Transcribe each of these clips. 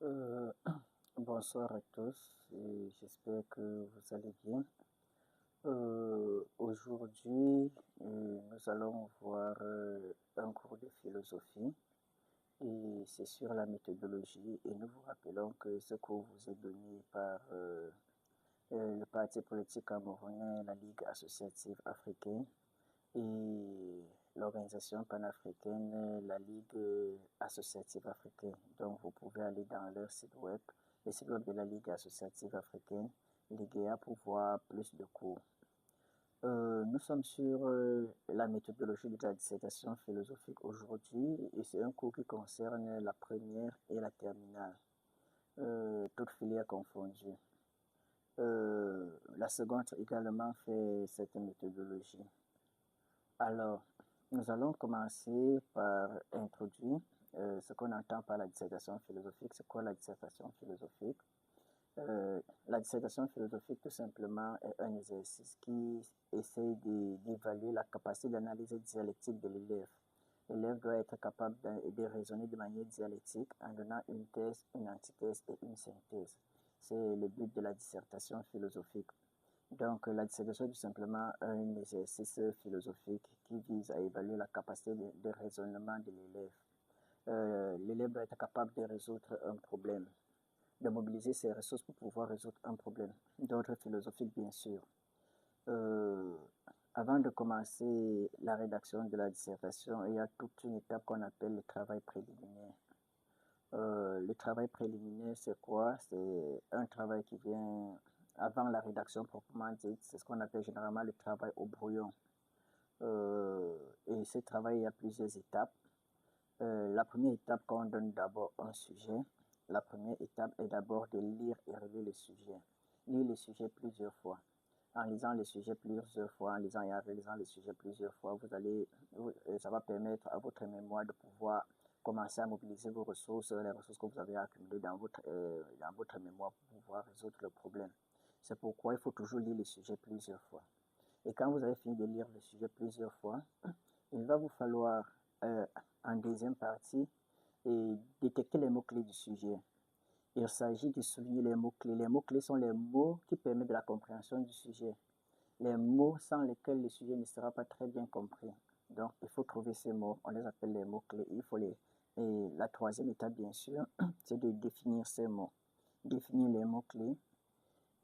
Euh, Bonsoir à tous et j'espère que vous allez bien. Aujourd'hui, nous allons voir un cours de philosophie et c'est sur la méthodologie et nous vous rappelons que ce cours vous est donné par le parti politique camerounais, la Ligue associative africaine et l'organisation panafricaine, la Ligue associative africaine. Donc vous pouvez aller dans leur site web, le site web de la Ligue associative africaine, LIGEA, pour voir plus de cours. Nous sommes sur la méthodologie de la dissertation philosophique aujourd'hui et c'est un cours qui concerne la première et la terminale, toutes filières confondues. La seconde également fait cette méthodologie. Alors, nous allons commencer par introduire ce qu'on entend par la dissertation philosophique. C'est quoi la dissertation philosophique? La dissertation philosophique, tout simplement, est un exercice qui essaie d'évaluer la capacité d'analyse dialectique de l'élève. L'élève doit être capable de raisonner de manière dialectique en donnant une thèse, une antithèse et une synthèse. C'est le but de la dissertation philosophique. Donc, la dissertation est tout simplement un exercice philosophique qui vise à évaluer la capacité de raisonnement de l'élève. L'élève doit être capable de résoudre un problème, de mobiliser ses ressources pour pouvoir résoudre un problème. D'ordre philosophique, bien sûr. Euh, Avant de commencer la rédaction de la dissertation, il y a toute une étape qu'on appelle le travail préliminaire. Le travail préliminaire, c'est quoi? C'est un travail qui vient avant la rédaction proprement dite. C'est ce qu'on appelle généralement le travail au brouillon. Et ce travail, il y a plusieurs étapes. La première étape, quand on donne d'abord un sujet, la première étape est d'abord de lire et relire le sujet. Lire le sujet plusieurs fois. En lisant le sujet plusieurs fois, en lisant et en relisant le sujet plusieurs fois, ça va permettre à votre mémoire de pouvoir commencer à mobiliser vos ressources, les ressources que vous avez accumulées dans votre mémoire pour pouvoir résoudre le problème. C'est pourquoi il faut toujours lire le sujet plusieurs fois. Et quand vous avez fini de lire le sujet plusieurs fois, il va vous falloir, en deuxième partie, détecter les mots-clés du sujet. Il s'agit de souligner les mots-clés. Les mots-clés sont les mots qui permettent de la compréhension du sujet. Les mots sans lesquels le sujet ne sera pas très bien compris. Donc, il faut trouver ces mots. On les appelle les mots-clés. Et la troisième étape, bien sûr, c'est de définir ces mots. Définir les mots-clés.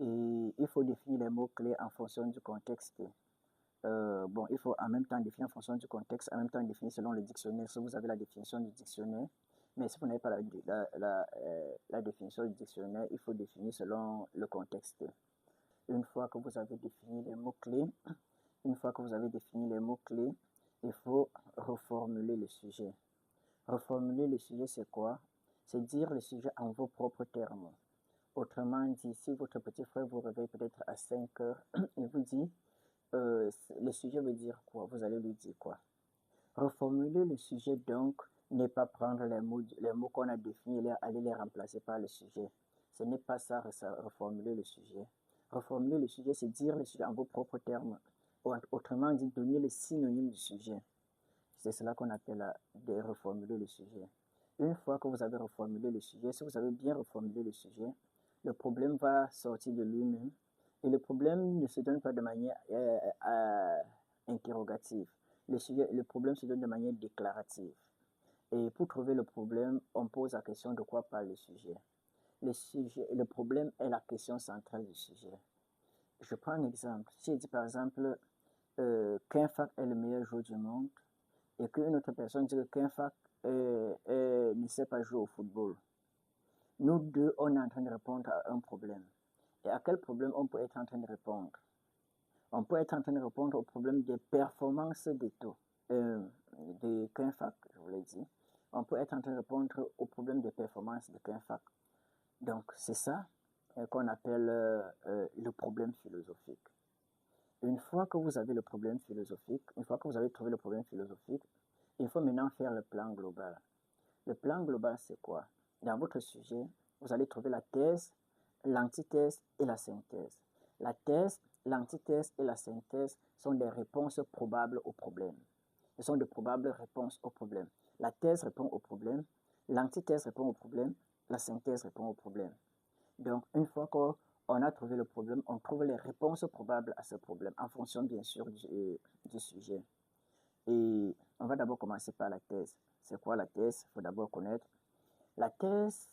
Et il faut définir les mots-clés en fonction du contexte. Bon, il faut en même temps définir en fonction du contexte, en même temps définir selon le dictionnaire, si vous avez la définition du dictionnaire. Mais si vous n'avez pas la définition du dictionnaire, il faut définir selon le contexte. Une fois que vous avez défini les mots-clés, une fois que vous avez défini les mots-clés, il faut reformuler le sujet. Reformuler le sujet, c'est quoi? C'est dire le sujet en vos propres termes. Autrement dit, si votre petit frère vous réveille peut-être à 5 heures, il vous dit le sujet veut dire quoi? Vous allez lui dire quoi? Reformuler le sujet donc n'est pas prendre les mots qu'on a définis et aller les remplacer par le sujet. Ce n'est pas ça, reformuler le sujet. Reformuler le sujet, c'est dire le sujet en vos propres termes. Autrement dit, donner le synonyme du sujet. C'est cela qu'on appelle de reformuler le sujet. Une fois que vous avez reformulé le sujet, si vous avez bien reformulé le sujet, le problème va sortir de lui-même. Et le problème ne se donne pas de manière interrogative. Le problème se donne de manière déclarative. Et pour trouver le problème, on pose la question de quoi parle le sujet. Le problème est la question centrale du sujet. Je prends un exemple. Si je dis par exemple qu'Infac est le meilleur joueur du monde et qu'une autre personne dit que qu'Infac ne sait pas jouer au football, nous deux, on est en train de répondre à un problème. Et à quel problème on peut être en train de répondre? On peut être en train de répondre au problème des performances de Kinfac, je vous l'ai dit. On peut être en train de répondre au problème des performances de Kinfac. Donc, c'est ça qu'on appelle le problème philosophique. Une fois que vous avez le problème philosophique, une fois que vous avez trouvé le problème philosophique, il faut maintenant faire le plan global. Le plan global, c'est quoi? Dans votre sujet, vous allez trouver la thèse, l'antithèse et la synthèse. La thèse, l'antithèse et la synthèse sont des réponses probables au problème. Ce sont de probables réponses au problème. La thèse répond au problème, l'antithèse répond au problème la synthèse répond au problème. Donc, une fois qu'on a trouvé le problème, on trouve les réponses probables à ce problème, en fonction bien sûr du sujet. Et on va d'abord commencer par la thèse. C'est quoi la thèse? Il faut d'abord connaître. La thèse,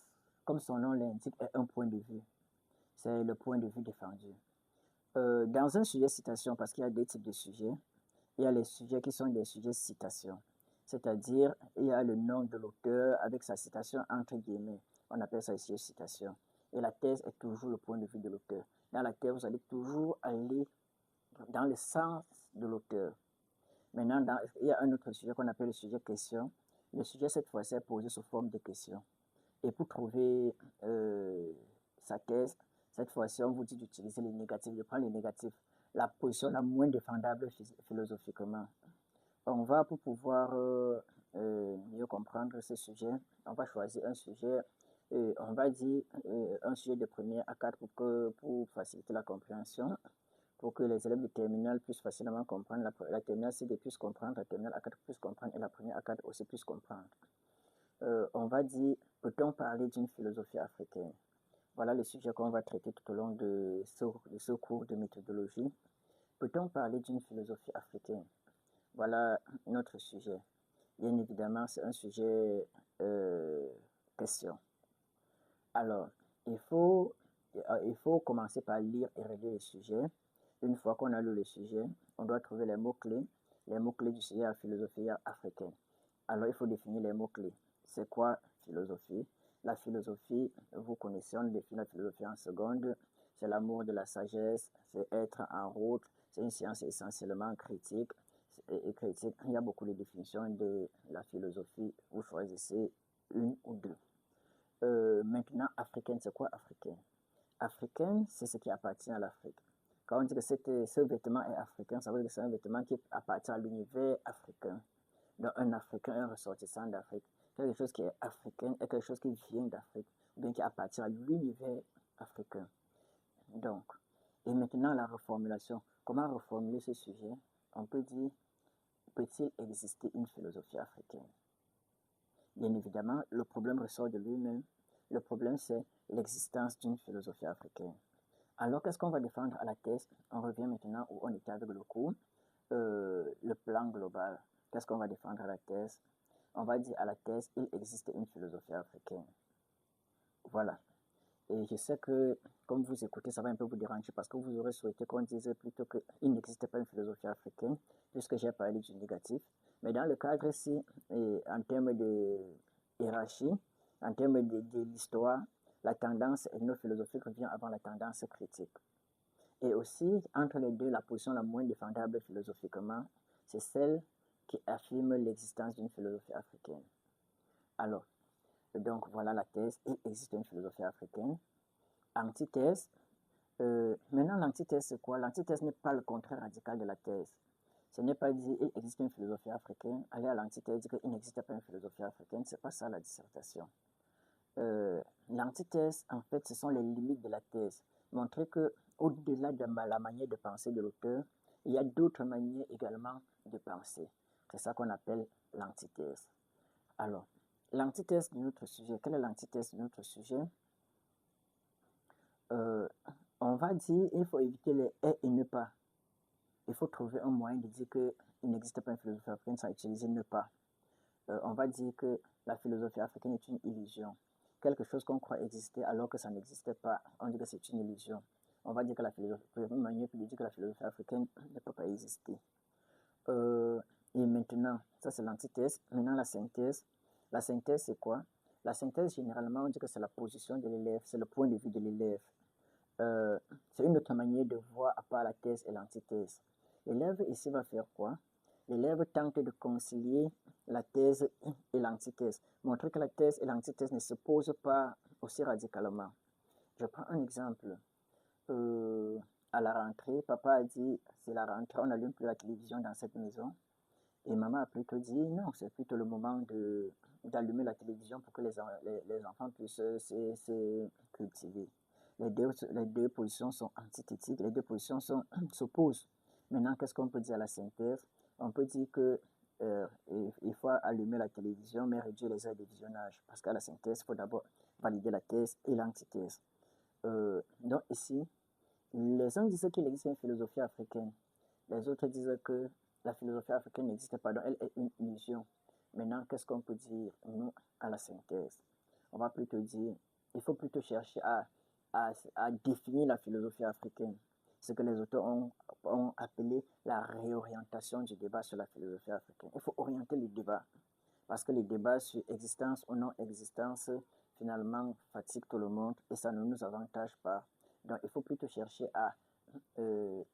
comme son nom l'indique, est un point de vue. C'est le point de vue défendu. Dans un sujet citation, parce qu'il y a deux types de sujets, il y a les sujets qui sont des sujets citation. C'est-à-dire, il y a le nom de l'auteur avec sa citation entre guillemets. On appelle ça ici citation. Et la thèse est toujours le point de vue de l'auteur. Dans la thèse, vous allez toujours aller dans le sens de l'auteur. Maintenant, il y a un autre sujet qu'on appelle le sujet question. Le sujet, cette fois-ci, est posé sous forme de question. Et pour trouver sa thèse, cette fois-ci, on vous dit d'utiliser les négatifs. Je prends les négatifs. La position la moins défendable philosophiquement. On va, pour pouvoir mieux comprendre ce sujet, on va choisir un sujet, on va dire un sujet de première à 4 pour faciliter la compréhension, pour que les élèves de terminale puissent facilement comprendre, la terminale CD puisse comprendre, la terminale A4 puisse comprendre et la première A4 aussi puisse comprendre. On va dire, peut-on parler d'une philosophie africaine? Voilà le sujet qu'on va traiter tout au long de ce cours de méthodologie. Peut-on parler d'une philosophie africaine? Voilà notre sujet. Bien évidemment, c'est un sujet question. Alors, il faut commencer par lire et relire le sujet. Une fois qu'on a lu le sujet, on doit trouver les mots-clés du sujet à la philosophie africaine. Alors, il faut définir les mots-clés. C'est quoi philosophie? La philosophie, vous connaissez, on définit la philosophie en seconde. C'est l'amour de la sagesse, c'est être en route, c'est une science essentiellement critique. Critique. Il y a beaucoup de définitions de la philosophie. Vous choisissez une ou deux. Maintenant, africaine, c'est quoi africaine? Africaine, c'est ce qui appartient à l'Afrique. Quand on dit que ce vêtement est africain, ça veut dire que c'est un vêtement qui appartient à l'univers africain. Donc, un Africain, un ressortissant d'Afrique. Quelque chose qui est africain est quelque chose qui vient d'Afrique, ou bien qui appartient à l'univers africain. Donc, et maintenant la reformulation. Comment reformuler ce sujet? On peut dire, peut-il exister une philosophie africaine? Bien évidemment, le problème ressort de lui-même. Le problème, c'est l'existence d'une philosophie africaine. Alors, qu'est-ce qu'on va défendre à la thèse? On revient maintenant où on était avec le cours. Le plan global. Qu'est-ce qu'on va défendre à la thèse? On va dire à la thèse, il existe une philosophie africaine. Voilà. Et je sais que, comme vous écoutez, ça va un peu vous déranger parce que vous aurez souhaité qu'on dise plutôt qu'il n'existe pas une philosophie africaine, puisque j'ai parlé du négatif. Mais dans le cadre ici, en termes de hiérarchie, en termes de l'histoire, la tendance ethno-philosophique revient avant la tendance critique. Et aussi, entre les deux, la position la moins défendable philosophiquement, c'est celle qui affirme l'existence d'une philosophie africaine. Alors, donc voilà la thèse, il existe une philosophie africaine. Antithèse, maintenant l'antithèse c'est quoi? L'antithèse n'est pas le contraire radical de la thèse. Ce n'est pas dire il existe une philosophie africaine, aller à l'antithèse dire qu'il n'existe pas une philosophie africaine, c'est pas ça la dissertation. L'antithèse, en fait, ce sont les limites de la thèse. Montrer que au-delà de la manière de penser de l'auteur, il y a d'autres manières également de penser. C'est ça qu'on appelle l'antithèse. Alors, l'antithèse de notre sujet. Quelle est l'antithèse de notre sujet? On va dire il faut éviter les et ne pas. Il faut trouver un moyen de dire qu'il n'existe pas une philosophie africaine sans utiliser ne pas. On va dire que la philosophie africaine est une illusion. Quelque chose qu'on croit exister alors que ça n'existe pas, on dit que c'est une illusion. On va dire que la philosophie, une manière de dire que la philosophie africaine ne peut pas exister. Et maintenant, ça c'est l'antithèse. Maintenant la synthèse. La synthèse c'est quoi? La synthèse généralement on dit que c'est la position de l'élève, c'est le point de vue de l'élève. C'est une autre manière de voir à part la thèse et l'antithèse. L'élève ici va faire quoi? L'élève tente de concilier la thèse et l'antithèse, montrer que la thèse et l'antithèse ne se posent pas aussi radicalement. Je prends un exemple. À la rentrée, papa a dit, c'est la rentrée, on n'allume plus la télévision dans cette maison. Et maman a plutôt dit, non, c'est plutôt le moment d'allumer la télévision pour que les enfants puissent se cultiver. Les deux positions sont antithétiques, les deux positions s'opposent. Maintenant, qu'est-ce qu'on peut dire à la synthèse? On peut dire que il faut allumer la télévision, mais réduire les heures de visionnage. Parce qu'à la synthèse, il faut d'abord valider la thèse et l'antithèse. Donc ici, les uns disent qu'il existe une philosophie africaine, les autres disent que la philosophie africaine n'existe pas, donc elle est une illusion. Maintenant, qu'est-ce qu'on peut dire, nous, à la synthèse? On va plutôt dire, il faut plutôt chercher à définir la philosophie africaine, ce que les auteurs ont appelé la réorientation du débat sur la philosophie africaine. Il faut orienter le débat, parce que les débats sur existence ou non-existence, finalement, fatiguent tout le monde et ça ne nous avantage pas. Donc, il faut plutôt chercher à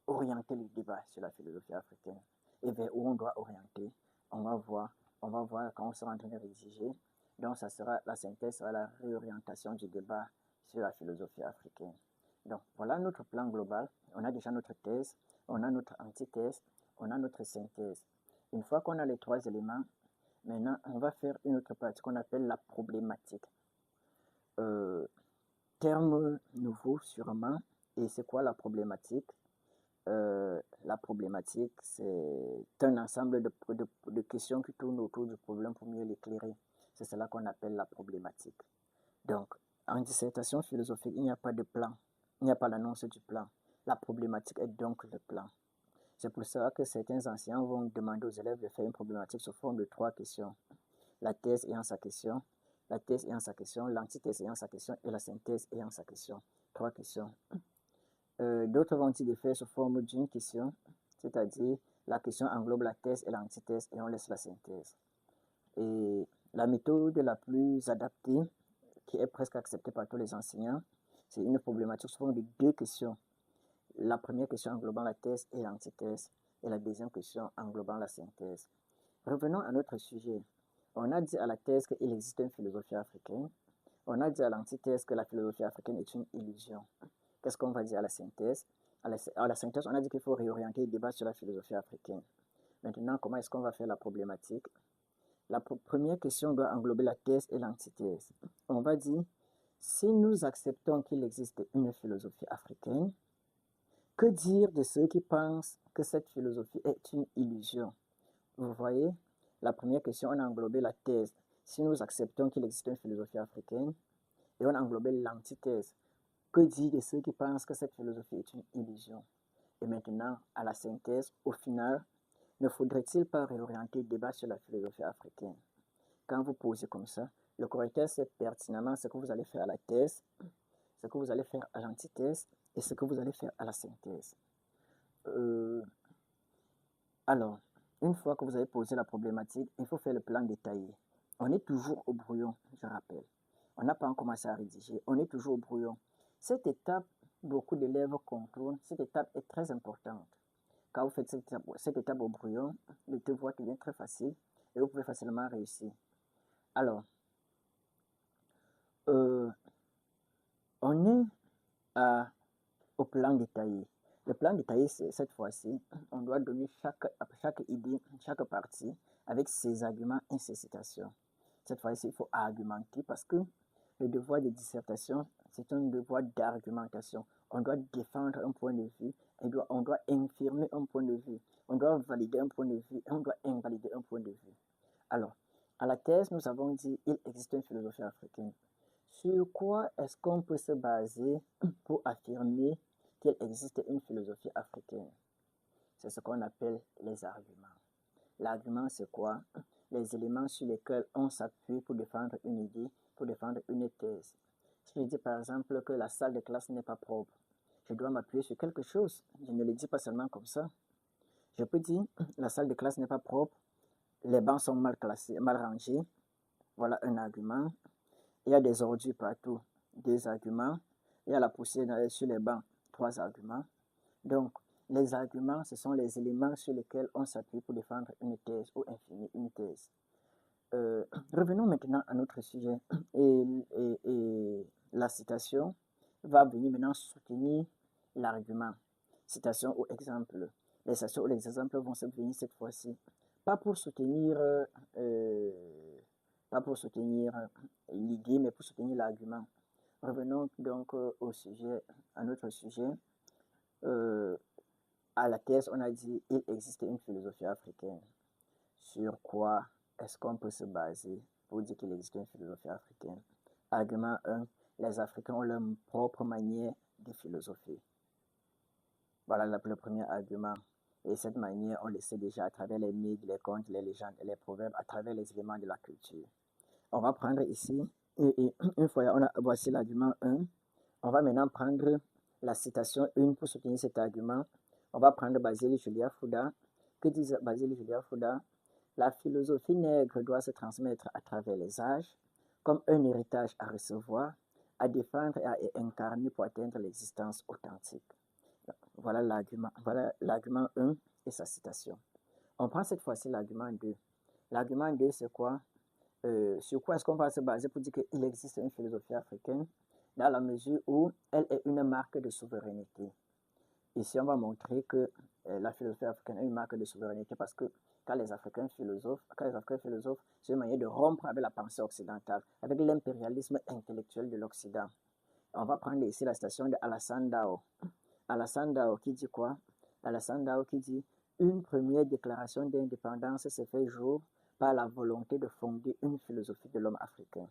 orienter le débat sur la philosophie africaine. Et vers où on doit orienter, on va voir quand on sera en train de rédiger. Donc, la synthèse sera la réorientation du débat sur la philosophie africaine. Donc, voilà notre plan global. On a déjà notre thèse, on a notre antithèse, on a notre synthèse. Une fois qu'on a les trois éléments, maintenant, on va faire une autre partie qu'on appelle la problématique. Terme nouveau sûrement. Et c'est quoi la problématique? La problématique, c'est un ensemble de questions qui tournent autour du problème pour mieux l'éclairer. C'est cela qu'on appelle la problématique. Donc, en dissertation philosophique, il n'y a pas de plan. Il n'y a pas l'annonce du plan. La problématique est donc le plan. C'est pour ça que certains enseignants vont demander aux élèves de faire une problématique sous forme de 3 questions. La thèse ayant sa question, la thèse ayant sa question, l'antithèse ayant sa question et la synthèse ayant sa question. 3 questions. D'autres vont dire de faire sous forme d'une question, c'est-à-dire la question englobe la thèse et l'antithèse et on laisse la synthèse. Et la méthode la plus adaptée, qui est presque acceptée par tous les enseignants, c'est une problématique sous forme de 2 questions. La première question englobant la thèse et l'antithèse et la deuxième question englobant la synthèse. Revenons à notre sujet. On a dit à la thèse qu'il existe une philosophie africaine. On a dit à l'antithèse que la philosophie africaine est une illusion. Qu'est-ce qu'on va dire à la synthèse? À la synthèse, on a dit qu'il faut réorienter le débat sur la philosophie africaine. Maintenant, comment est-ce qu'on va faire la problématique? La première question doit englober la thèse et l'antithèse. On va dire, si nous acceptons qu'il existe une philosophie africaine, que dire de ceux qui pensent que cette philosophie est une illusion? Vous voyez, la première question, on a englobé la thèse. Si nous acceptons qu'il existe une philosophie africaine, et on a englobé l'antithèse. Que dire de ceux qui pensent que cette philosophie est une illusion? Et maintenant, à la synthèse, au final, ne faudrait-il pas réorienter le débat sur la philosophie africaine? Quand vous posez comme ça, le correcteur sait pertinemment ce que vous allez faire à la thèse, ce que vous allez faire à l'antithèse et ce que vous allez faire à la synthèse. Alors, une fois que vous avez posé la problématique, il faut faire le plan détaillé. On est toujours au brouillon, je rappelle. On n'a pas commencé à rédiger, on est toujours au brouillon. Cette étape, beaucoup d'élèves contournent, cette étape est très importante. Quand vous faites cette étape au brouillon, le devoir devient très facile et vous pouvez facilement réussir. Alors, on est au plan détaillé. Le plan détaillé, cette fois-ci, on doit donner chaque idée, chaque partie avec ses arguments et ses citations. Cette fois-ci, il faut argumenter parce que le devoir de dissertation, c'est un devoir d'argumentation. On doit défendre un point de vue, on doit infirmer un point de vue, on doit valider un point de vue et on doit invalider un point de vue. Alors, à la thèse, nous avons dit qu'il existe une philosophie africaine. Sur quoi est-ce qu'on peut se baser pour affirmer qu'il existe une philosophie africaine? C'est ce qu'on appelle les arguments. L'argument, c'est quoi? Les éléments sur lesquels on s'appuie pour défendre une idée, pour défendre une thèse. Si je dis par exemple que la salle de classe n'est pas propre, je dois m'appuyer sur quelque chose. Je ne le dis pas seulement comme ça. Je peux dire la salle de classe n'est pas propre, les bancs sont mal classés, mal rangés. Voilà un argument. Il y a des ordures partout, 2 arguments. Il y a la poussière sur les bancs, 3 arguments. Donc, les arguments, ce sont les éléments sur lesquels on s'appuie pour défendre une thèse ou infirmer une thèse. Revenons maintenant à notre sujet. Et la citation va venir maintenant soutenir l'argument. Citation ou exemple. Les citations ou les exemples vont se venir cette fois-ci. Pas pour soutenir l'idée, mais pour soutenir l'argument. Revenons donc au sujet, à notre sujet. À la thèse, on a dit qu'il existe une philosophie africaine. Sur quoi est-ce qu'on peut se baser pour dire qu'il existe une philosophie africaine? Argument 1. Les Africains ont leur propre manière de philosopher. Voilà le premier argument. Et cette manière, on le sait déjà à travers les mythes, les contes, les légendes et les proverbes, à travers les éléments de la culture. On va prendre ici, une fois voici l'argument 1, on va maintenant prendre la citation 1 pour soutenir cet argument. On va prendre Basile Julia Fouda. Que dit Basile Julia Fouda? La philosophie nègre doit se transmettre à travers les âges, comme un héritage à recevoir, à défendre et à incarner pour atteindre l'existence authentique. Voilà l'argument 1 et sa citation. On prend cette fois-ci l'argument 2. L'argument 2, c'est quoi? Sur quoi est-ce qu'on va se baser pour dire qu'il existe une philosophie africaine dans la mesure où elle est une marque de souveraineté. Ici, on va montrer que la philosophie africaine est une marque de souveraineté parce que quand les Africains philosophent, c'est une manière de rompre avec la pensée occidentale, avec l'impérialisme intellectuel de l'Occident. On va prendre ici la citation de Alassane Dao. Alassane Dao qui dit quoi? Alassane Dao qui dit « Une première déclaration d'indépendance se fait jour par la volonté de fonder une philosophie de l'homme africain.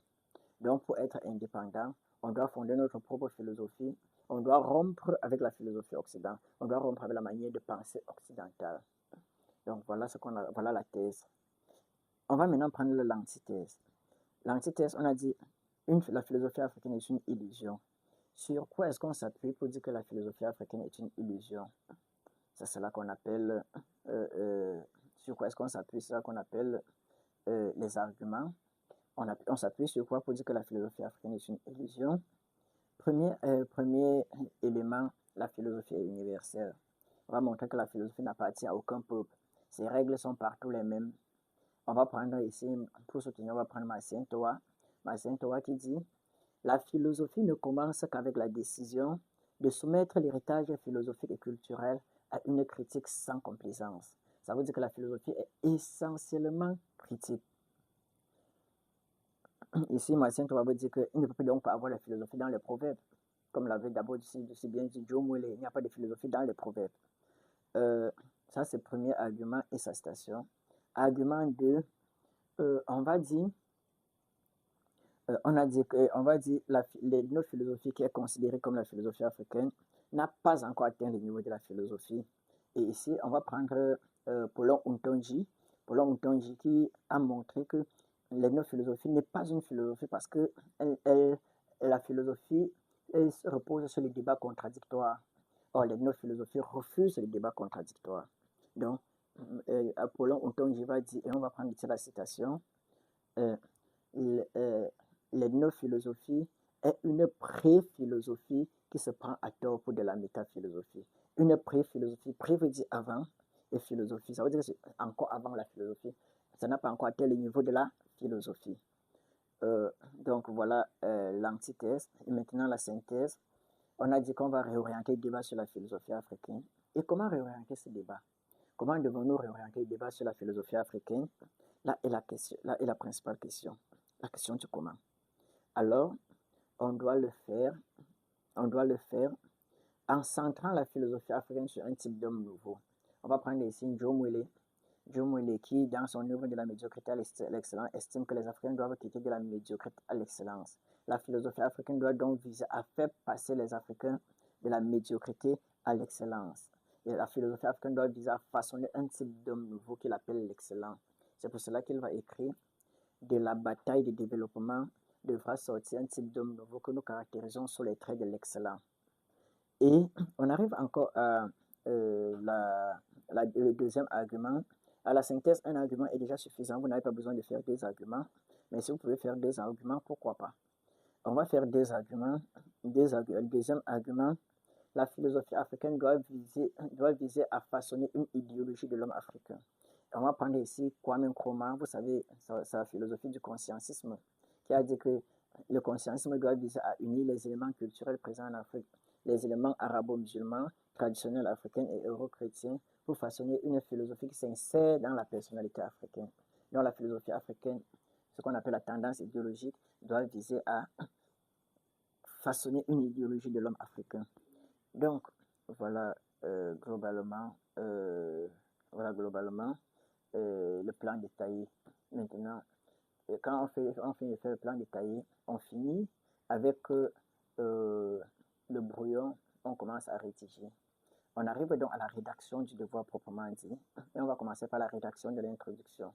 Donc, pour être indépendant, on doit fonder notre propre philosophie, on doit rompre avec la philosophie occidentale, on doit rompre avec la manière de penser occidentale. » Donc, voilà, voilà la thèse. On va maintenant prendre l'antithèse. L'antithèse, on a dit la philosophie africaine est une illusion. Sur quoi est-ce qu'on s'appuie pour dire que la philosophie africaine est une illusion? C'est cela qu'on appelle, sur quoi est-ce qu'on s'appuie? C'est ça qu'on appelle les arguments. On s'appuie sur quoi pour dire que la philosophie africaine est une illusion? Premier élément, la philosophie est universelle. On va montrer que la philosophie n'appartient à aucun peuple. Ses règles sont partout les mêmes. On va prendre ici, pour soutenir, on va prendre Massien Toa. Massien Toa qui dit « La philosophie ne commence qu'avec la décision de soumettre l'héritage philosophique et culturel à une critique sans complaisance. » Ça veut dire que la philosophie est essentiellement critique. Ici, Massien Toa veut dire qu'il ne peut donc pas avoir la philosophie dans les proverbes. Comme l'avait d'abord si bien dit Joe Moulet, il n'y a pas de philosophie dans les proverbes. Ça, c'est le premier argument et sa citation. Argument 2, on va dire notre philosophie qui est considérée comme la philosophie africaine n'a pas encore atteint le niveau de la philosophie. Et ici, on va prendre Paulin Untonji. Paulin Untonji qui a montré que l'ethnophilosophie n'est pas une philosophie parce que la philosophie se repose sur les débats contradictoires. Or, l'ethnophilosophie refuse les débats contradictoires. Donc, Paulin Untonji va dire, et on va prendre ici la citation, l'ethnophilosophie est une pré-philosophie qui se prend à tort pour de la métaphilosophie. Une pré-philosophie, pré veut dire avant, et philosophie, ça veut dire que c'est encore avant la philosophie. Ça n'a pas encore atteint le niveau de la philosophie. Donc voilà l'antithèse. Et maintenant la synthèse. On a dit qu'on va réorienter le débat sur la philosophie africaine. Et comment réorienter ce débat? Comment devons-nous réorienter le débat sur la philosophie africaine? Là est la principale question. La question du comment. Alors, on doit le faire en centrant la philosophie africaine sur un type d'homme nouveau. On va prendre ici Joe Moulet qui, dans son œuvre de la médiocrité à l'excellence, estime que les Africains doivent quitter de la médiocrité à l'excellence. La philosophie africaine doit donc viser à faire passer les Africains de la médiocrité à l'excellence. Et la philosophie africaine doit viser à façonner un type d'homme nouveau qu'il appelle l'excellent. C'est pour cela qu'il va écrire « De la bataille de développement devra sortir un type d'homme nouveau que nous caractérisons sous les traits de l'excellent. » Et on arrive encore à le deuxième argument. À la synthèse, un argument est déjà suffisant. Vous n'avez pas besoin de faire deux arguments. Mais si vous pouvez faire deux arguments, pourquoi pas? On va faire deux arguments. Le deuxième argument, la philosophie africaine doit viser à façonner une idéologie de l'homme africain. On va prendre ici Kwame Nkrumah, vous savez, sa philosophie du conscientisme, qui a dit que le conscientisme doit viser à unir les éléments culturels présents en Afrique, les éléments arabo-musulmans, traditionnels africains et euro-chrétiens, pour façonner une philosophie qui s'insère dans la personnalité africaine. Donc la philosophie africaine, ce qu'on appelle la tendance idéologique, doit viser à façonner une idéologie de l'homme africain. Donc, voilà globalement le plan détaillé. Maintenant, et quand on finit de faire le plan détaillé, on finit avec le brouillon, on commence à rédiger. On arrive donc à la rédaction du devoir proprement dit, et on va commencer par la rédaction de l'introduction.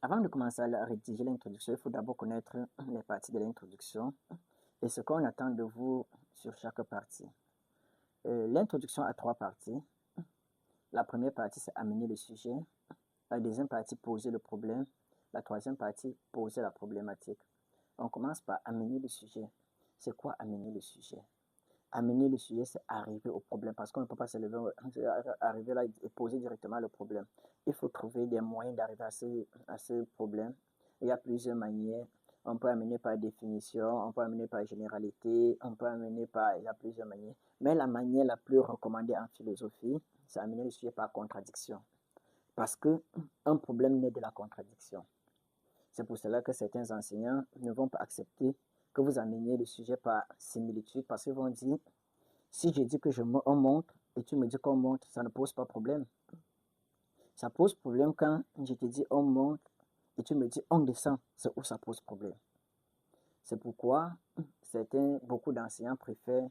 Avant de commencer à rédiger l'introduction, il faut d'abord connaître les parties de l'introduction et ce qu'on attend de vous sur chaque partie. L'introduction a 3 parties. La première partie, c'est amener le sujet. La deuxième partie, poser le problème. La troisième partie, poser la problématique. On commence par amener le sujet. C'est quoi amener le sujet? Amener le sujet, c'est arriver au problème parce qu'on ne peut pas se lever, arriver là et poser directement le problème. Il faut trouver des moyens d'arriver à ce problème. Il y a plusieurs manières. On peut amener par définition, on peut amener par généralité, on peut amener par... Il y a plusieurs manières. Mais la manière la plus recommandée en philosophie, c'est amener le sujet par contradiction. Parce qu'un problème naît de la contradiction. C'est pour cela que certains enseignants ne vont pas accepter que vous ameniez le sujet par similitude parce qu'ils vont dire, si je dis que on montre et tu me dis qu'on montre, ça ne pose pas problème. Ça pose problème quand je te dis on monte et tu me dis on descend, c'est où ça pose problème. C'est pourquoi beaucoup d'enseignants préfèrent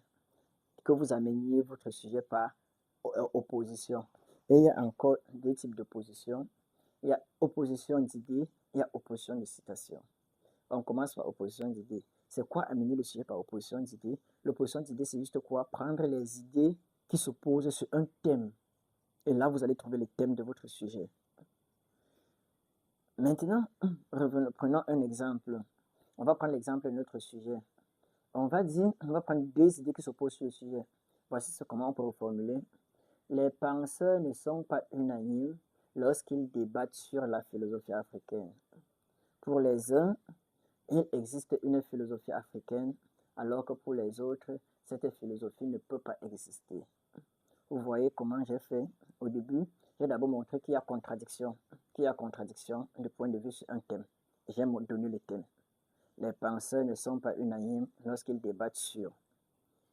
que vous ameniez votre sujet par opposition. Et il y a encore deux types d'opposition. Il y a opposition d'idées, il y a opposition de citation. On commence par opposition d'idées. C'est quoi amener le sujet par opposition d'idées? L'opposition d'idées, c'est juste quoi? Prendre les idées qui s'opposent sur un thème. Et là, vous allez trouver le thème de votre sujet. Maintenant, prenons un exemple. On va prendre l'exemple de notre sujet. On va prendre deux idées qui s'opposent sur le sujet. Voici comment on peut reformuler. Les penseurs ne sont pas unanimes lorsqu'ils débattent sur la philosophie africaine. Pour les uns, il existe une philosophie africaine, alors que pour les autres, cette philosophie ne peut pas exister. Vous voyez comment j'ai fait au début. J'ai d'abord montré qu'il y a contradiction. De point de vue sur un thème. J'ai donné le thème. Les penseurs ne sont pas unanimes lorsqu'ils débattent sur.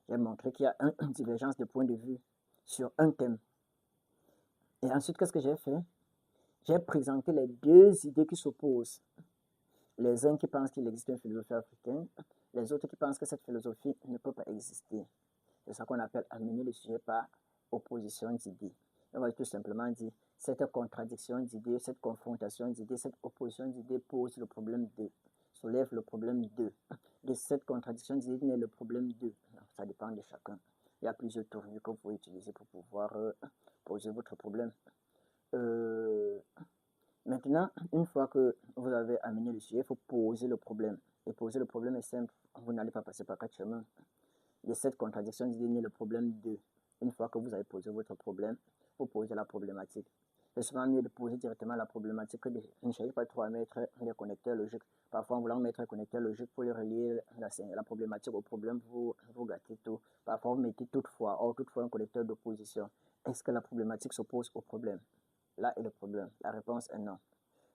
J'ai montré qu'il y a une divergence de point de vue sur un thème. Et ensuite, qu'est-ce que j'ai fait? J'ai présenté les deux idées qui s'opposent. Les uns qui pensent qu'il existe une philosophie africaine, les autres qui pensent que cette philosophie ne peut pas exister. C'est ça qu'on appelle amener le sujet par opposition d'idées. On va tout simplement dire, cette contradiction d'idées, cette confrontation d'idées, cette opposition d'idées pose le problème 2, soulève le problème 2. De cette contradiction d'idées naît le problème 2. Ça dépend de chacun. Il y a plusieurs tournures que vous pouvez utiliser pour pouvoir poser votre problème. Maintenant, une fois que vous avez amené le sujet, il faut poser le problème. Et poser le problème est simple. Vous n'allez pas passer par 4 chemins. De cette contradiction d'idées naît le problème 2. Une fois que vous avez posé votre problème, vous posez la problématique. C'est souvent mieux de poser directement la problématique que de ne chercher pas trop à mettre les connecteurs logiques. Parfois, en voulant mettre un connecteur logique pour les relier la problématique au problème, vous gâtez tout. Parfois, vous mettez toutefois un connecteur d'opposition. Est-ce que la problématique s'oppose au problème? Là est le problème. La réponse est non.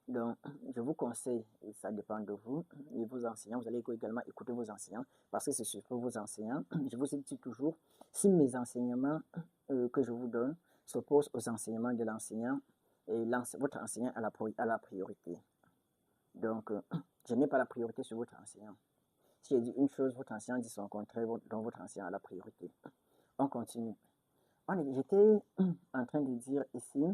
Donc, je vous conseille, et ça dépend de vous, et vos enseignants, vous allez également écouter vos enseignants, parce que c'est surtout vos enseignants. Je vous dis toujours, si mes enseignements que je vous donne s'opposent aux enseignements de l'enseignant, et votre enseignant a la priorité. Donc, je n'ai pas la priorité sur votre enseignant. Si je dis une chose, votre enseignant dit son contraire, donc votre enseignant a la priorité. On continue. J'étais en train de dire ici,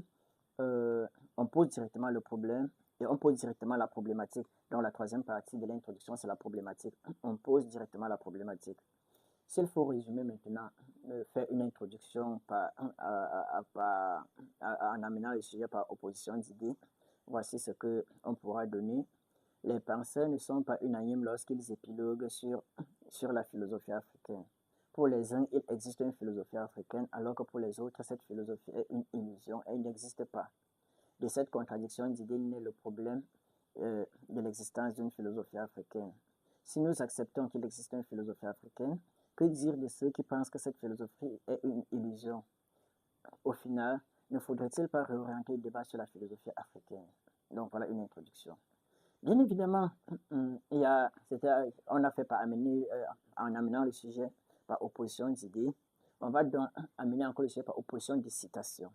on pose directement le problème et on pose directement la problématique. Donc la troisième partie de l'introduction, c'est la problématique. On pose directement la problématique. S'il faut résumer maintenant, faire une introduction en amenant le sujet par opposition d'idées, voici ce qu'on pourra donner. Les penseurs ne sont pas unanimes lorsqu'ils épiloguent sur la philosophie africaine. Pour les uns, il existe une philosophie africaine, alors que pour les autres, cette philosophie est une illusion et elle n'existe pas. De cette contradiction d'idées naît le problème de l'existence d'une philosophie africaine. Si nous acceptons qu'il existe une philosophie africaine, que dire de ceux qui pensent que cette philosophie est une illusion? Au final, ne faudrait-il pas réorienter le débat sur la philosophie africaine? Donc voilà une introduction. Bien évidemment, on a fait en amenant le sujet par opposition d'idées. On va donc amener encore le sujet par opposition de citation.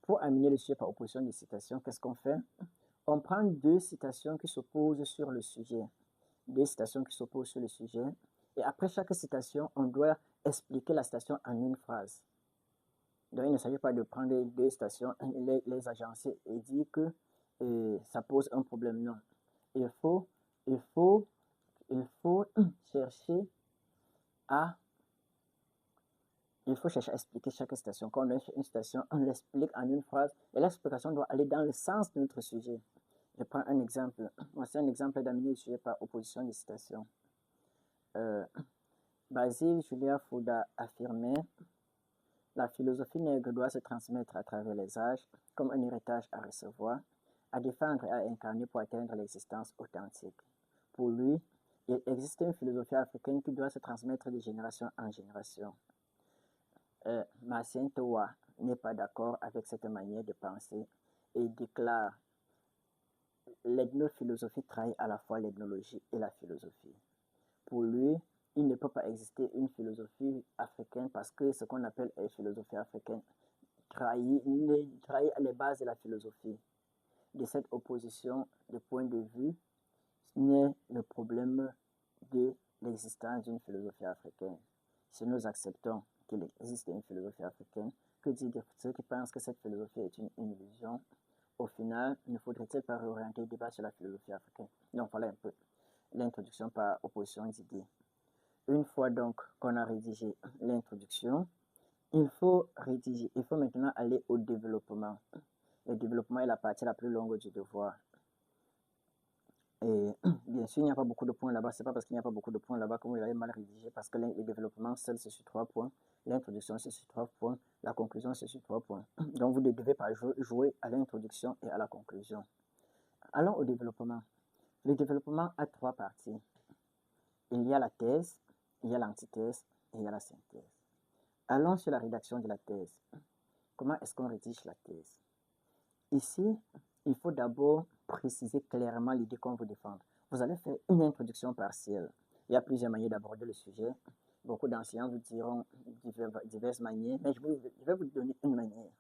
Pour amener le sujet par opposition de citation, qu'est-ce qu'on fait? on prend deux citations qui s'opposent sur le sujet. Deux citations qui s'opposent sur le sujet. Et après chaque citation, on doit expliquer la citation en une phrase. Donc, il ne s'agit pas de prendre deux citations, les agencer et dire que ça pose un problème. Non. Il faut chercher à expliquer chaque citation. Quand on a une citation, on l'explique en une phrase et l'explication doit aller dans le sens de notre sujet. Je prends un exemple. Voici un exemple d'amener le sujet par opposition de citation. Basile Julia Fouda affirmait: la philosophie nègre doit se transmettre à travers les âges comme un héritage à recevoir, à défendre et à incarner pour atteindre l'existence authentique. Pour lui, il existe une philosophie africaine qui doit se transmettre de génération en génération. Massien Towa n'est pas d'accord avec cette manière de penser et déclare: l'ethnophilosophie trahit à la fois l'ethnologie et la philosophie. Pour lui, il ne peut pas exister une philosophie africaine parce que ce qu'on appelle une philosophie africaine trahit les bases de la philosophie. De cette opposition de point de vue naît le problème de l'existence d'une philosophie africaine. Si nous acceptons qu'il existe une philosophie africaine, que dire de ceux qui pensent que cette philosophie est une illusion? Au final, ne faudrait-il pas réorienter le débat sur la philosophie africaine? Donc voilà un peu l'introduction par opposition d'idées. Une fois donc qu'on a rédigé l'introduction, il faut maintenant aller au développement. Le développement est la partie la plus longue du devoir. Et bien sûr, il n'y a pas beaucoup de points là-bas. C'est pas parce qu'il n'y a pas beaucoup de points là-bas que vous l'avez mal rédigé, parce que le développement seul, c'est sur 3 points. L'introduction, c'est sur 3 points. La conclusion, c'est sur 3 points. Donc, vous ne devez pas jouer à l'introduction et à la conclusion. Allons au développement. Le développement a 3 parties. Il y a la thèse, il y a l'antithèse et il y a la synthèse. Allons sur la rédaction de la thèse. Comment est-ce qu'on rédige la thèse? Ici, il faut d'abord préciser clairement l'idée qu'on veut défendre. Vous allez faire une introduction partielle. Il y a plusieurs manières d'aborder le sujet. Beaucoup d'enseignants vous diront diverses manières, mais je vais vous donner une manière.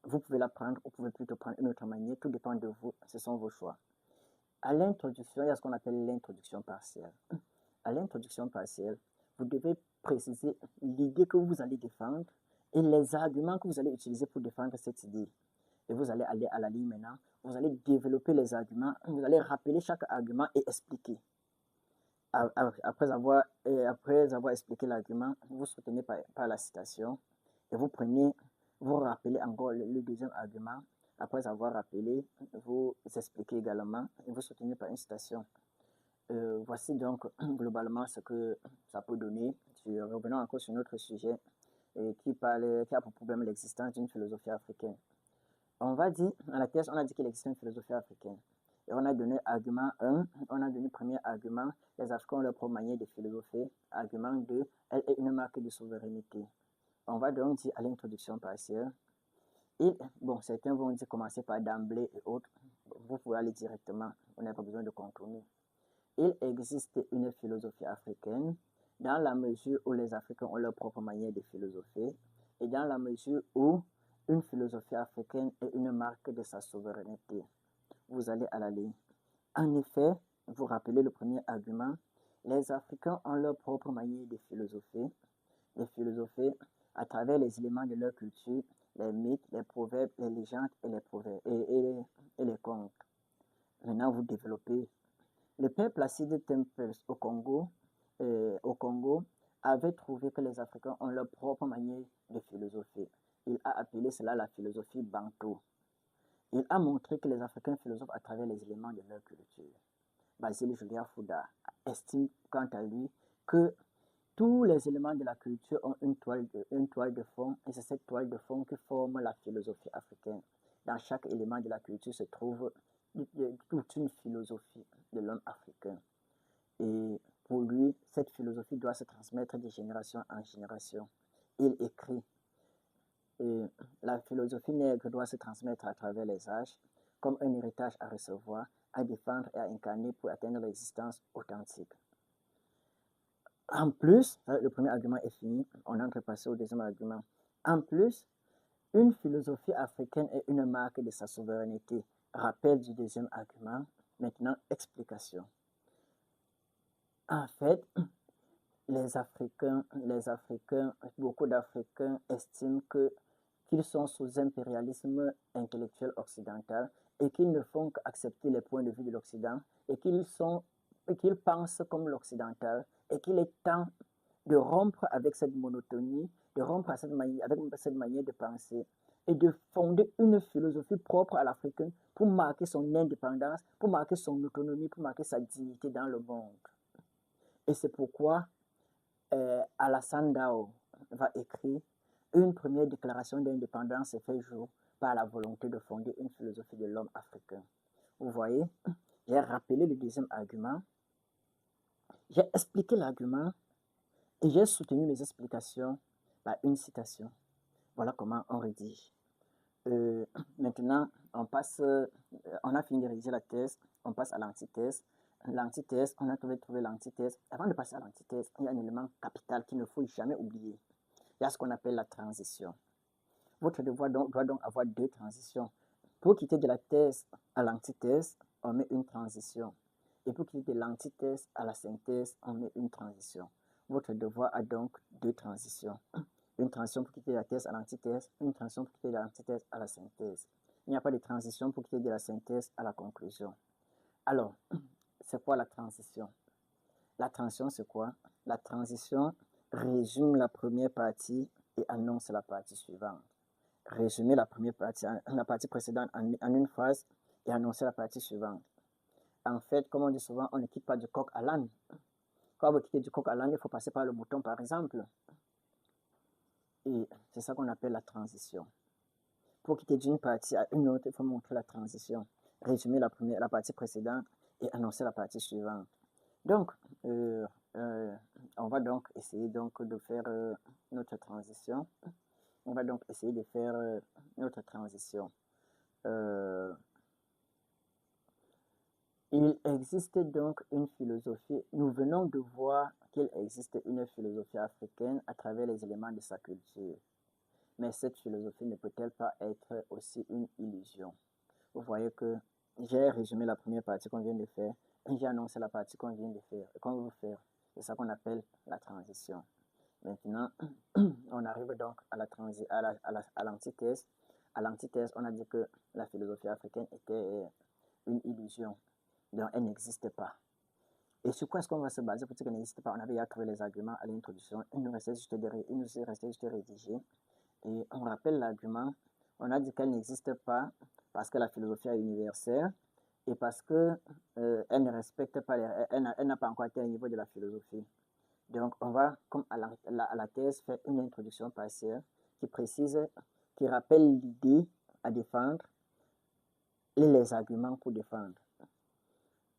Vous pouvez la prendre ou vous pouvez plutôt prendre une autre manière. Tout dépend de vous. Ce sont vos choix. À l'introduction, il y a ce qu'on appelle l'introduction partielle. À l'introduction partielle, vous devez préciser l'idée que vous allez défendre et les arguments que vous allez utiliser pour défendre cette idée. Et vous allez aller à la ligne maintenant, vous allez développer les arguments, vous allez rappeler chaque argument et expliquer. Après avoir expliqué l'argument, vous soutenez par la citation et vous rappelez encore le deuxième argument. Après avoir rappelé, vous expliquez également et vous soutenez par une citation. Voici donc globalement ce que ça peut donner. Revenons encore sur notre sujet qui a pour problème l'existence d'une philosophie africaine. On va dire, dans la thèse, on a dit qu'il existe une philosophie africaine. Et on a donné argument 1, on a donné premier argument, les Africains ont leur propre manière de philosopher. Argument 2, elle est une marque de souveraineté. On va donc dire à l'introduction partielle. Et bon, certains vont dire commencer par d'emblée et autres. Vous pouvez aller directement, on n'a pas besoin de contourner. Il existe une philosophie africaine dans la mesure où les Africains ont leur propre manière de philosopher et dans la mesure où une philosophie africaine est une marque de sa souveraineté. Vous allez à la ligne. En effet, vous rappelez le premier argument, les Africains ont leur propre manière de philosopher à travers les éléments de leur culture, les mythes, les proverbes, les légendes et les contes. Maintenant, vous développez. Le père Placide Tempels au Congo avait trouvé que les Africains ont leur propre manière de philosopher. Il a appelé cela la philosophie bantou. Il a montré que les Africains philosophent à travers les éléments de leur culture. Basile Julia Fouda estime quant à lui que tous les éléments de la culture ont une toile de fond et c'est cette toile de fond qui forme la philosophie africaine. Dans chaque élément de la culture se trouve toute une philosophie de l'homme africain. Et pour lui, cette philosophie doit se transmettre de génération en génération. Il écrit: la philosophie nègre doit se transmettre à travers les âges comme un héritage à recevoir, à défendre et à incarner pour atteindre l'existence authentique. En plus, le premier argument est fini, on entre passer au deuxième argument. En plus, une philosophie africaine est une marque de sa souveraineté. rappel du deuxième argument. Maintenant, explication. En fait, les Africains, beaucoup d'Africains estiment qu'ils sont sous impérialisme intellectuel occidental et qu'ils ne font qu'accepter les points de vue de l'Occident et qu'ils pensent comme l'occidental et qu'il est temps de rompre avec cette monotonie, de rompre avec cette manière de penser et de fonder une philosophie propre à l'Africain pour marquer son indépendance, pour marquer son autonomie, pour marquer sa dignité dans le monde. Et c'est pourquoi Alassane Dao va écrire une première déclaration d'indépendance est fait jour par la volonté de fonder une philosophie de l'homme africain. Vous voyez, j'ai rappelé le deuxième argument, j'ai expliqué l'argument et j'ai soutenu mes explications par une citation. Voilà comment on rédige. Maintenant, on a fini de rédiger la thèse, on passe à l'antithèse. L'antithèse, on a trouvé l'antithèse. Avant de passer à l'antithèse, il y a un élément capital qu'il ne faut jamais oublier. Il y a ce qu'on appelle la transition. Votre devoir doit donc avoir deux transitions. Pour quitter de la thèse à l'antithèse, on met une transition. Et pour quitter de l'antithèse à la synthèse, on met une transition. Votre devoir a donc deux transitions. Une transition pour quitter de la thèse à l'antithèse, une transition pour quitter de l'antithèse à la synthèse. Il n'y a pas de transition pour quitter de la synthèse à la conclusion. Alors, c'est quoi la transition? La transition, c'est quoi? La transition résume la première partie et annonce la partie suivante. Résumer la partie précédente en une phrase et annoncer la partie suivante. En fait, comme on dit souvent, on ne quitte pas du coq à l'âne. Quand vous quittez du coq à l'âne, il faut passer par le mouton, par exemple. Et c'est ça qu'on appelle la transition. Pour quitter d'une partie à une autre, il faut montrer la transition, résumer la partie précédente et annoncer la partie suivante. Donc, on va donc essayer donc de faire notre transition. On va donc essayer de faire notre transition. Il existe donc une philosophie, nous venons de voir qu'il existe une philosophie africaine à travers les éléments de sa culture. Mais cette philosophie ne peut-elle pas être aussi une illusion? Vous voyez que j'ai résumé la première partie qu'on vient de faire, et j'ai annoncé la partie qu'on vient de faire, qu'on veut faire. C'est ça qu'on appelle la transition. Maintenant, on arrive donc à l'antithèse. À l'antithèse, on a dit que la philosophie africaine était une illusion, donc elle n'existe pas. Et sur quoi est-ce qu'on va se baser pour dire qu'elle n'existe pas? On avait déjà trouvé les arguments à l'introduction, il nous restait juste de rédiger. Et on rappelle l'argument, on a dit qu'elle n'existe pas parce que la philosophie est universelle et parce que elle ne respecte pas, elle n'a pas encore atteint le niveau de la philosophie. Donc on va, comme à la thèse, faire une introduction partielle qui précise, qui rappelle l'idée à défendre et les arguments pour défendre.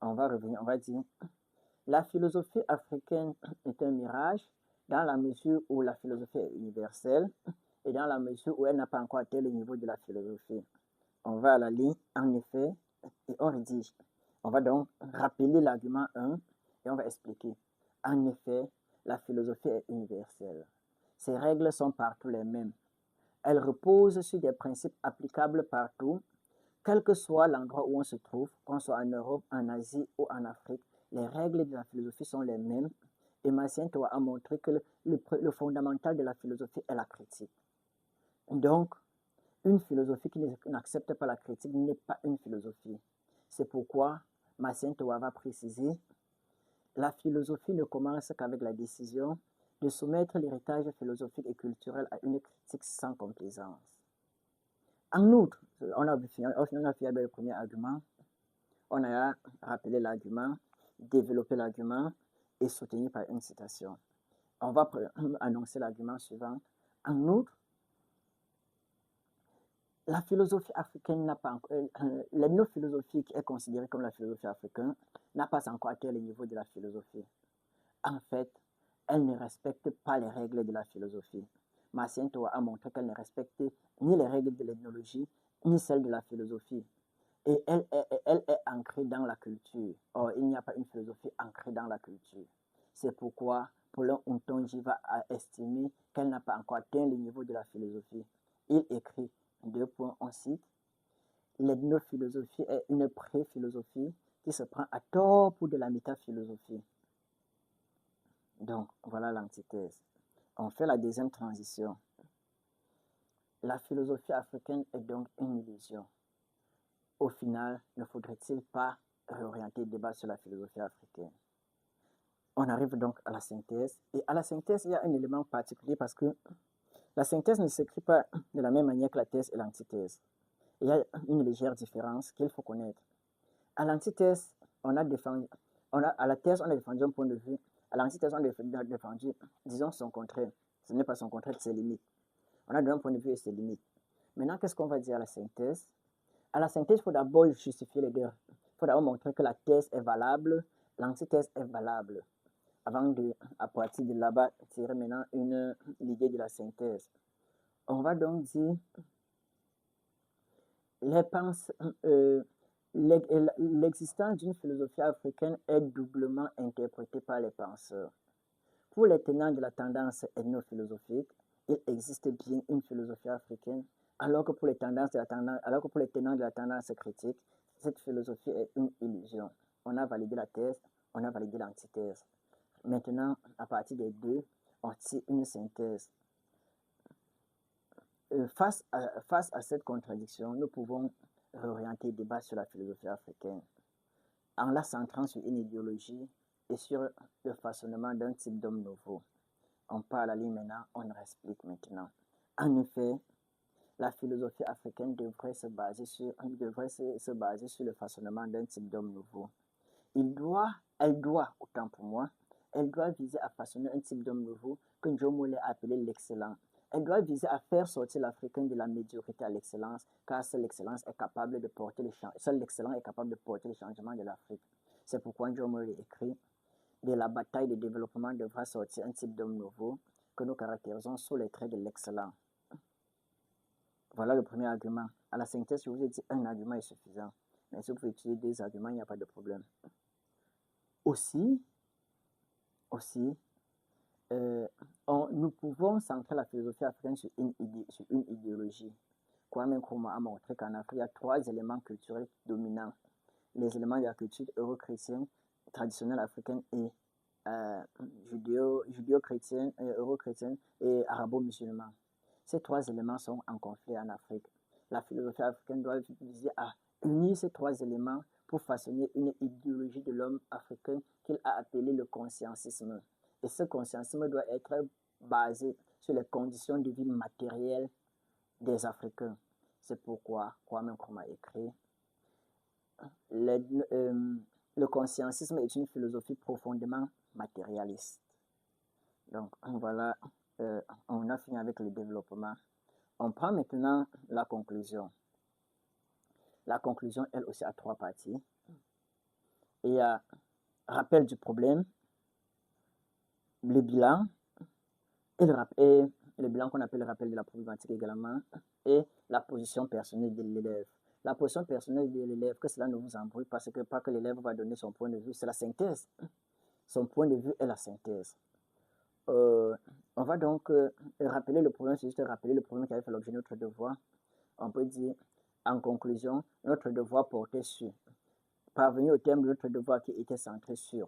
On va revenir, on va dire, la philosophie africaine est un mirage dans la mesure où la philosophie est universelle et dans la mesure où elle n'a pas encore atteint le niveau de la philosophie. On va à la ligne, en effet, et on rédige. On va donc rappeler l'argument 1 et on va expliquer. En effet, la philosophie est universelle. Ses règles sont partout les mêmes. Elle repose sur des principes applicables partout, quel que soit l'endroit où on se trouve, qu'on soit en Europe, en Asie ou en Afrique. Les règles de la philosophie sont les mêmes. Et Massien a montré que le fondamental de la philosophie est la critique. Donc, une philosophie qui n'accepte pas la critique n'est pas une philosophie. C'est pourquoi Massien va préciser la philosophie ne commence qu'avec la décision de soumettre l'héritage philosophique et culturel à une critique sans complaisance. En outre, on a fait le premier argument, on a rappelé l'argument, développé l'argument et soutenu par une citation. On va annoncer l'argument suivant. En outre, la philosophie africaine n'a pas encore, l'ethnophilosophie qui est considérée comme la philosophie africaine n'a pas encore atteint le niveau de la philosophie. En fait, elle ne respecte pas les règles de la philosophie. Massien a montré qu'elle ne respecte ni les règles de l'ethnologie, ni celles de la philosophie. Et elle est ancrée dans la culture. Or, il n'y a pas une philosophie ancrée dans la culture. C'est pourquoi Paulin Ontonji va estimer qu'elle n'a pas encore atteint le niveau de la philosophie. Il écrit, 2 points, on cite, L'ethnophilosophie est une pré-philosophie qui se prend à tort pour de la métaphilosophie. Donc, voilà l'antithèse. On fait la deuxième transition. La philosophie africaine est donc une illusion. Au final, ne faudrait-il pas réorienter le débat sur la philosophie africaine? On arrive donc à la synthèse. Et à la synthèse, il y a un élément particulier parce que la synthèse ne s'écrit pas de la même manière que la thèse et l'antithèse. Il y a une légère différence qu'il faut connaître. À l'antithèse, à la thèse, on a défendu un point de vue. À l'antithèse, on a défendu, disons, son contraire. Ce n'est pas son contraire, c'est ses limites. On a donné un point de vue et ses limites. Maintenant, qu'est-ce qu'on va dire à la synthèse? À la synthèse, il faut d'abord justifier les deux. Il faut d'abord montrer que la thèse est valable, l'antithèse est valable. Avant de, à partir de là-bas, tirer maintenant l'idée de la synthèse. On va donc dire l'existence d'une philosophie africaine est doublement interprétée par les penseurs. Pour les tenants de la tendance ethnophilosophique, il existe bien une philosophie africaine, alors que pour les tenants de la tendance critique, cette philosophie est une illusion. On a validé la thèse, on a validé l'antithèse. Maintenant, à partir des deux, on tire une synthèse. Face à cette contradiction, nous pouvons réorienter le débat sur la philosophie africaine en la centrant sur une idéologie et sur le façonnement d'un type d'homme nouveau. On parle à la ligne maintenant, on explique maintenant. En effet, la philosophie africaine devrait se baser sur le façonnement d'un type d'homme nouveau. Elle doit, autant pour moi, elle doit viser à façonner un type d'homme nouveau que Joe Mollet a appelé l'excellent. Elle doit viser à faire sortir l'Africain de la médiocrité à l'excellence, car seul l'excellent est capable de porter les changements de l'Afrique. C'est pourquoi Joe Mollet écrit « De la bataille de développement devra sortir un type d'homme nouveau que nous caractérisons sous les traits de l'excellent. » Voilà le premier argument. À la synthèse, je vous ai dit un argument est suffisant. Mais si vous pouvez utiliser deux arguments, il n'y a pas de problème. Aussi, nous pouvons centrer la philosophie africaine sur une idéologie. Kwame Nkrumah a montré qu'en Afrique, il y a trois éléments culturels dominants. Les éléments de la culture euro-chrétienne, traditionnelle africaine et judéo-chrétienne, euro-chrétienne et arabo-musulmane. Ces trois éléments sont en conflit en Afrique. La philosophie africaine doit viser à unir ces trois éléments pour façonner une idéologie de l'homme africain qu'il a appelée le conscientisme. Et ce conscientisme doit être basé sur les conditions de vie matérielles des Africains. C'est pourquoi Kwame Nkrumah écrit le conscientisme est une philosophie profondément matérialiste. Donc voilà, on a fini avec le développement. On prend maintenant la conclusion. La conclusion, elle aussi, a trois parties. Il y a rappel du problème, le bilan, et le bilan qu'on appelle le rappel de la problématique également, et la position personnelle de l'élève. La position personnelle de l'élève, que cela ne vous embrouille parce que pas que l'élève va donner son point de vue, c'est la synthèse. Son point de vue est la synthèse. On va donc rappeler le problème, c'est juste rappeler le problème qui avait fait l'objet de notre devoir. On peut dire, en conclusion, notre devoir portait sur, parvenir au terme de notre devoir qui était centré sur.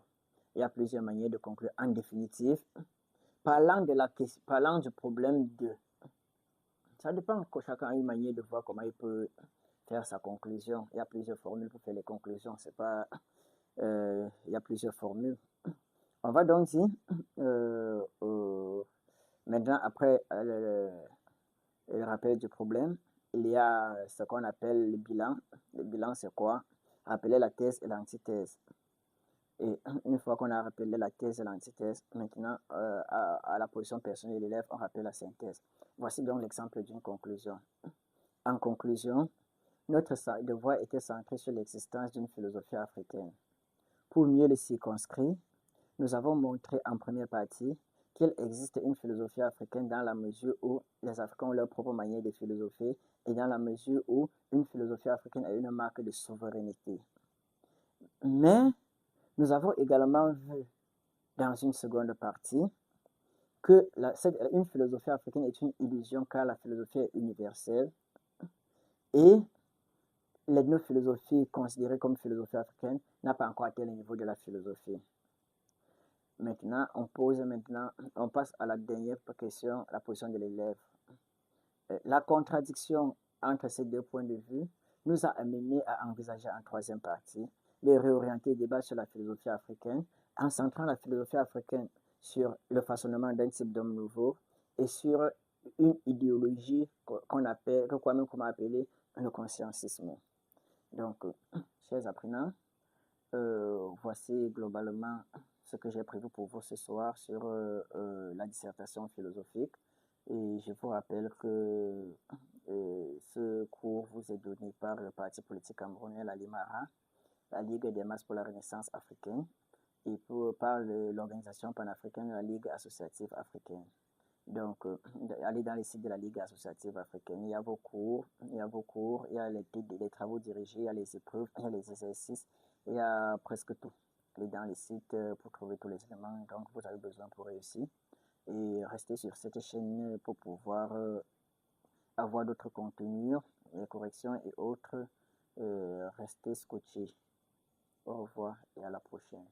Il y a plusieurs manières de conclure. En définitive, parlant du problème de, ça dépend que chacun a une manière de voir comment il peut faire sa conclusion. Il y a plusieurs formules pour faire les conclusions. C'est pas, il y a plusieurs formules. On va donc dire, maintenant, après le rappel du problème, il y a ce qu'on appelle le bilan. Le bilan, c'est quoi? Rappeler la thèse et l'antithèse. Et une fois qu'on a rappelé la thèse et l'antithèse, maintenant, à la position personnelle de l'élève, on rappelle la synthèse. Voici donc l'exemple d'une conclusion. En conclusion, notre devoir était centré sur l'existence d'une philosophie africaine. Pour mieux le circonscrire, nous avons montré en première partie qu'il existe une philosophie africaine dans la mesure où les Africains ont leur propre manière de philosopher et dans la mesure où une philosophie africaine a une marque de souveraineté. Mais nous avons également vu dans une seconde partie que une philosophie africaine est une illusion car la philosophie est universelle et l'ethnophilosophie considérée comme philosophie africaine n'a pas encore atteint le niveau de la philosophie. Maintenant, on passe à la dernière question, la position de l'élève. La contradiction entre ces deux points de vue nous a amené à envisager en troisième partie de réorienter le débat sur la philosophie africaine en centrant la philosophie africaine sur le façonnement d'un type d'homme nouveau et sur une idéologie que Kwame Nkrumah a appelée le conscientisme. Donc, chers apprenants, voici globalement ce que j'ai prévu pour vous ce soir sur la dissertation philosophique. Et je vous rappelle que ce cours vous est donné par le parti politique camerounais, la LIMARA, la Ligue des masses pour la Renaissance africaine, et par l'organisation panafricaine, la Ligue associative africaine. Donc, allez dans les sites de la Ligue associative africaine, il y a vos cours, il y a les travaux dirigés, il y a les épreuves, il y a les exercices, il y a presque tout. Allez dans les sites pour trouver tous les éléments dont vous avez besoin pour réussir. Et restez sur cette chaîne pour pouvoir avoir d'autres contenus, les corrections et autres. Restez scotchés. Au revoir et à la prochaine.